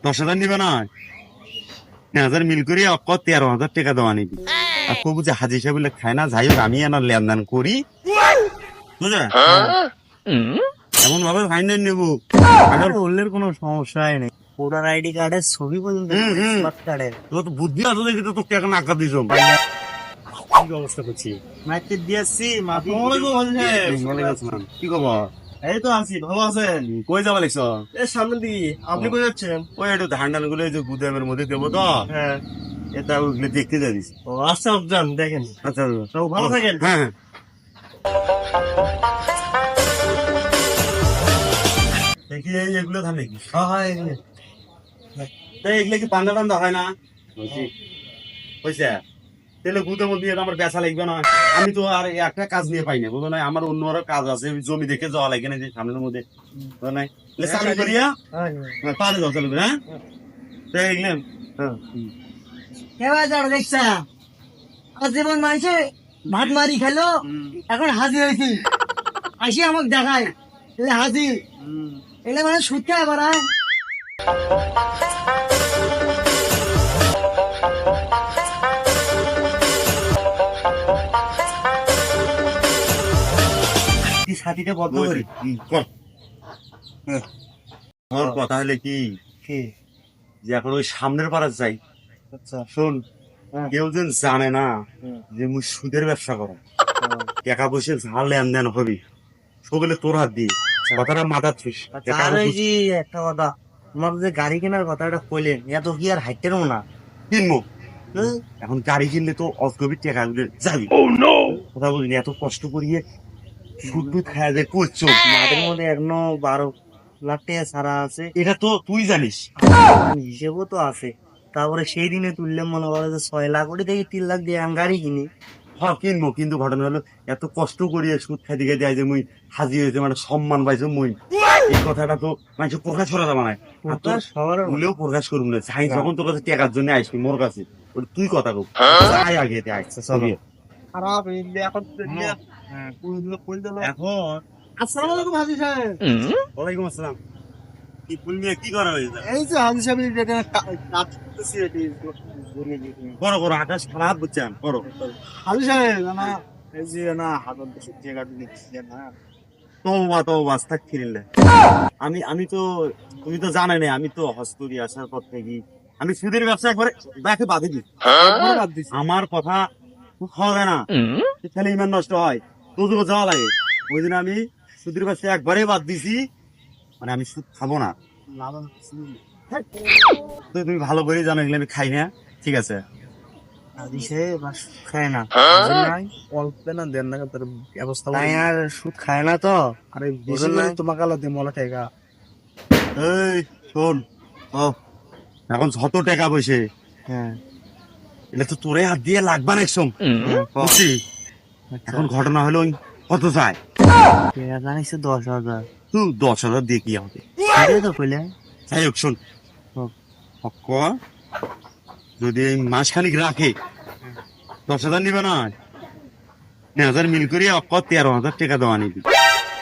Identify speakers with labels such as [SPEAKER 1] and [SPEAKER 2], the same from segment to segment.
[SPEAKER 1] 10,000 নিবে না, 9,000 মিল করি অক্ক 13,000 টাকা দেওয়া নিবি। আর কবু যে হাজি সাহেব বলে খায় না, যাই হোক আমি এনার লেনদেন করি, বুঝলে? এমন ভাবে ফাইনাল নেবো
[SPEAKER 2] বললের কোনো সমস্যাই নেই, ভোটার আইডি কার্ডের ছবি পর্যন্ত স্মার্ট কার্ডের
[SPEAKER 1] তোর তো বুদ্ধি আছে দেখি তো তোকে এখন আঁকা দিস কি অবস্থা করছি।
[SPEAKER 2] মাইকে দিয়েছি মাফি।
[SPEAKER 1] কি খবর?
[SPEAKER 2] এই তো আছি, ভালো আছেন?
[SPEAKER 1] কই যাবা লিখছ?
[SPEAKER 2] এর সামনের দিকে। আপনি কই যাচ্ছেন?
[SPEAKER 1] ওই একটু ধান টান গুলো যে গুদামের মধ্যে দেবো তো,
[SPEAKER 2] হ্যাঁ।
[SPEAKER 1] এটা ওইগুলো দেখতে যাবি।
[SPEAKER 2] ও আচ্ছা, যান দেখেন।
[SPEAKER 1] আচ্ছা
[SPEAKER 2] তো ভালো থাকেন।
[SPEAKER 1] হ্যাঁ দেখি এগুলো ধান নাকি?
[SPEAKER 2] হ্যাঁ
[SPEAKER 1] এগুলো কি পান্ডা টান্ডা হয় না? হয়েছে তাহলে গুদাম দিয়ে আমার বেচা লাগবে না। আমি তো আর একটা কাজ নিয়ে পাই না, বুঝলো না? আমার অন্য আরো কাজ আছে, জমি দেখে যাওয়া লাগে না যে সামনের মধ্যে, বুঝলো না? চালু করিয়া পানি যাওয়া চলবে। হ্যাঁ এগুলো
[SPEAKER 2] কেবা যার দেখছা জীবন মানুষে ভাত মারি খেলো, এখন হাজির হয়েছি, আসি আমাকে দেখায় এলে হাজির, এলে মানে সুদ খায় আবার। সাথীটা বদ্ধ করি
[SPEAKER 1] কর। আমার কথা হলে কি
[SPEAKER 2] কি?
[SPEAKER 1] যে এখন ওই সামনের পাড়া যাই।
[SPEAKER 2] আচ্ছা
[SPEAKER 1] শোন,
[SPEAKER 2] হ্যাঁ।
[SPEAKER 1] কেউ যেন জানে না যে মুই সুদের ব্যবসা করো, টাকা পয়সা ঝাল লেনদেন হবি, সকলে তোর হাত দিয়ে কথাটা মাথা থুস।
[SPEAKER 2] আর ওই যে একটা কথা, তোমার যে গাড়ি কেনার কথাটা কইলেন, এত কি আর হাইটেরও না?
[SPEAKER 1] কিনবো এখন গাড়ি কিনলে তো অগভীর টাকা গুলো যাবি। কথা বলিনি, এত কষ্ট করিয়ে সুদ টুদ খাওয়া যায় করছো,
[SPEAKER 2] মাঠের মধ্যে এখনো 12 লাখ টাকা ছাড়া আছে,
[SPEAKER 1] এটা তো তুই জানিস।
[SPEAKER 2] হিসেবও তো আছে। তারপরে সেই দিনে তুললে মনে করো যে 6 লাখ, ওটি থেকে 3 লাখ দিয়ে আমি গাড়ি কিনি।
[SPEAKER 1] হ্যাঁ কিনবো, কিন্তু ঘটনা হলো এত কষ্ট করিয়ে সুদ খাই দিকে দেয় যে মুই হাজি হয়েছে, মানে সম্মান পাইছো মুই, এই কথাটা তো মানুষ প্রকাশ করা যাবে না। আর তোর
[SPEAKER 2] সবার
[SPEAKER 1] ভুলেও প্রকাশ করবো না, চাই যখন তোর কাছে টাকার জন্য আসবি মোর কাছে, ওটা তুই কথা কব চাই আগে আসছে সবই।
[SPEAKER 2] খারাপ এখন
[SPEAKER 1] এখন
[SPEAKER 2] আসসালামু আলাইকুম হাজি সাহেব।
[SPEAKER 1] ওয়ালাইকুম আসসালাম। কি ফুল নিয়ে কি করা হয়েছে?
[SPEAKER 2] এই যে হাজি সাহেব কাজ করতেছি,
[SPEAKER 1] করো করো, আকাশ খারাপ বুঝছেন, করো।
[SPEAKER 2] হাজি সাহেব না, এই যে না হাতন তো সত্যি কাট নিচ্ছি না।
[SPEAKER 1] তো বাস্তা খিরিলে আমি আমি তো, তুমি তো জানে না, আমি তো হস্তরি আসার পর থেকে আমি সুদের ব্যবসা একবারে ব্যাকে বাঁধে দিই। আমার কথা হবে না, তাহলে ইমান নষ্ট হয়, তোদেরও যাওয়া লাগে। ওই দিন আমি সুদের ব্যবসা একবারে বাদ দিছি, মানে আমি সুদ খাবো না। তো তুমি ভালো করে জানো এগুলো আমি খাই না, ঠিক আছে?
[SPEAKER 2] হাজি সাহেব আর সুদ খায় না, অল্প না দেন না তার ব্যবস্থা, তাই আর সুদ খায় না তো। আরে বেশি করে তোমাকে আলো দিয়ে মলা টাকা।
[SPEAKER 1] এই শোন, ও এখন যত টাকা পয়সে
[SPEAKER 2] হ্যাঁ
[SPEAKER 1] এটা তো তোরে হাত দিয়ে লাগবা না একসঙ্গ, বুঝছি? এখন ঘটনা হলো ওই কত চাই?
[SPEAKER 2] জানিস 10,000।
[SPEAKER 1] তুই 10,000 দিয়ে কি হবে?
[SPEAKER 2] সেটাই তো কইলে।
[SPEAKER 1] যাই হোক শোন, অক্ক যদি এই মাসখানিক রাখে 10,000 নিবে না, 9,000 মিল করি অক্ক 13,000 টাকা দেওয়া নিবি,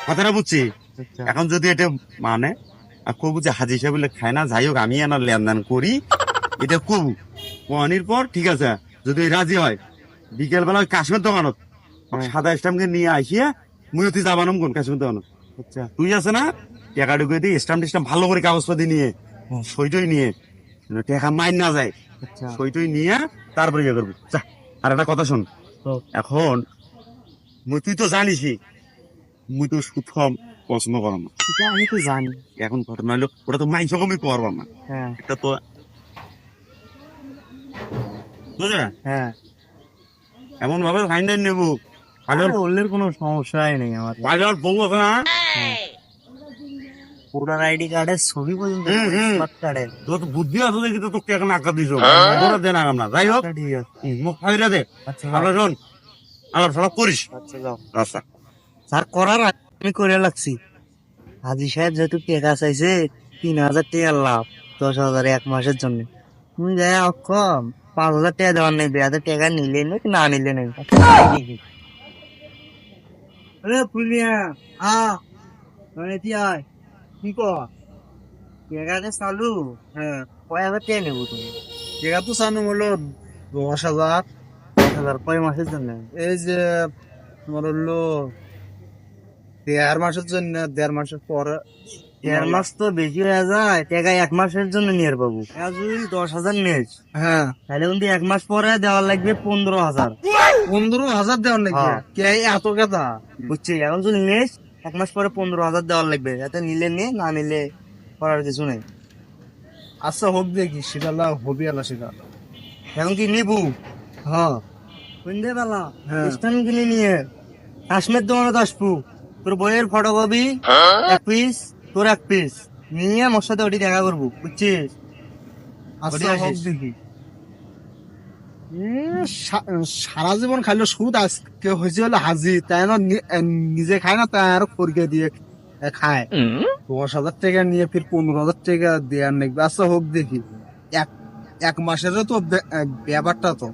[SPEAKER 1] কথাটা বুঝছি? এখন যদি এটা মানে আর কবু যে হাজি সাহেব বলে খায় না, যাই হোক আমি এনার লেনদেন করি, এটা কবু কোয়ানির পর, ঠিক আছে? যদি রাজি হয় বিকেল বেলা ওই কাশ্মীর দোকানত সাদা স্টাম্পকে নিয়ে আসিয়া মুই তুই যাবানম কোন কাশ্মীর দোকানত, আচ্ছা তুই আছে না টাকা ঢুকে দিই, স্টাম্প টিস্টাম্প ভালো করে কাগজপাতি নিয়ে সইটই নিয়ে, টাকা মাইন না যায়, সইটই নিয়ে তারপরে ইয়ে করবো। আর একটা কথা শোন, এখন তুই তো জানিসই মুই তো সুদ কম পছন্দ করো না,
[SPEAKER 2] আমি তো জানি।
[SPEAKER 1] এখন ঘটনা হলো ওটা তো মাইন্স কমই করবো না,
[SPEAKER 2] হ্যাঁ
[SPEAKER 1] এটা তো বুঝলে
[SPEAKER 2] হ্যাঁ,
[SPEAKER 1] এমন ভাবে ফাইন্ডার নেবো,
[SPEAKER 2] বললের কোনো সমস্যাই নেই আমার।
[SPEAKER 1] বাজার বউ আছে না,
[SPEAKER 2] ভোটার আইডি কার্ডের ছবি পর্যন্ত স্মার্ট কার্ডের।
[SPEAKER 1] তোর তো বুদ্ধি আছে দেখি তো তোকে এখন আঁকা দিস, ওরা দেন আগাম না, যাই হোক
[SPEAKER 2] ঠিক আছে,
[SPEAKER 1] মুখ ফাইরা দে।
[SPEAKER 2] আচ্ছা
[SPEAKER 1] আমরা শোন, আলাপ সালাপ করিস।
[SPEAKER 2] আচ্ছা যাও।
[SPEAKER 1] আচ্ছা
[SPEAKER 2] স্যার করার আগে আমি করে লাগছি। হাজি সাহেব যেহেতু টাকা চাইছে 3,000 টাকা লাভ, 10,000 এক মাসের জন্য, তুমি যাই কম 5,000 টাকা দেওয়ার নেই, 2,000 টাকা নিলে নেই না নিলে নেই। আরে পুলিয়া কি কর টেকাতে চালু
[SPEAKER 3] হ্যাঁ,
[SPEAKER 2] কয় হাজার টাকা নেবো তুমি?
[SPEAKER 3] টেকা তো চানু হলো 10,000।
[SPEAKER 2] 10,000 কয় মাসের জন্য?
[SPEAKER 3] এই যে তোমার হলো 1.5 মাসের জন্য, 1.5 মাসের পরে
[SPEAKER 2] 1.5 মাস তো বেশি হয়ে যায়, টাকা 1 মাসের জন্য নিয়ে পাবো। আর যদি 10,000 নেস,
[SPEAKER 3] হ্যাঁ
[SPEAKER 2] তাহলে কিন্তু 1 মাস পরে দেওয়ার লাগবে 15,000।
[SPEAKER 3] 15,000 দেওয়ার নাকি?
[SPEAKER 2] হ্যাঁ।
[SPEAKER 3] কে এত কথা?
[SPEAKER 2] বুঝছি, এখন যদি নেস 1 মাস পরে 15,000 দেওয়ার লাগবে, যাতে নিলে নে, না নিলে করার কিছু নেই।
[SPEAKER 3] আচ্ছা হোক দেখি, সেটা লা হবি আলা সেটা।
[SPEAKER 2] এখন কি নিবু?
[SPEAKER 3] হ্যাঁ
[SPEAKER 2] বুঝতে পারলা?
[SPEAKER 3] হ্যাঁ।
[SPEAKER 2] স্থান কিনে নিয়ে কাশ্মীর দোকানে 10 তোর বইয়ের ফটোকপি 1 পিস, তোর 1 পিস নিয়ে আমার সাথে ওটি দেখা করবো, বুঝছিস?
[SPEAKER 3] আচ্ছা
[SPEAKER 2] ওটি
[SPEAKER 3] হোক
[SPEAKER 2] আসিস।
[SPEAKER 3] দেখি। সারা জীবন খাইলো সুদ, আজকে হয়েছে হলো হাজি, তাই না? নিজে খায় না, তাই আরো খড়কে দিয়ে খায়। 10,000 টাকা নিয়ে ফির 15,000 টাকা দেওয়ার নাকি? আচ্ছা হোক দেখি। এক এক মাসেরও তো ব্যাপারটা তো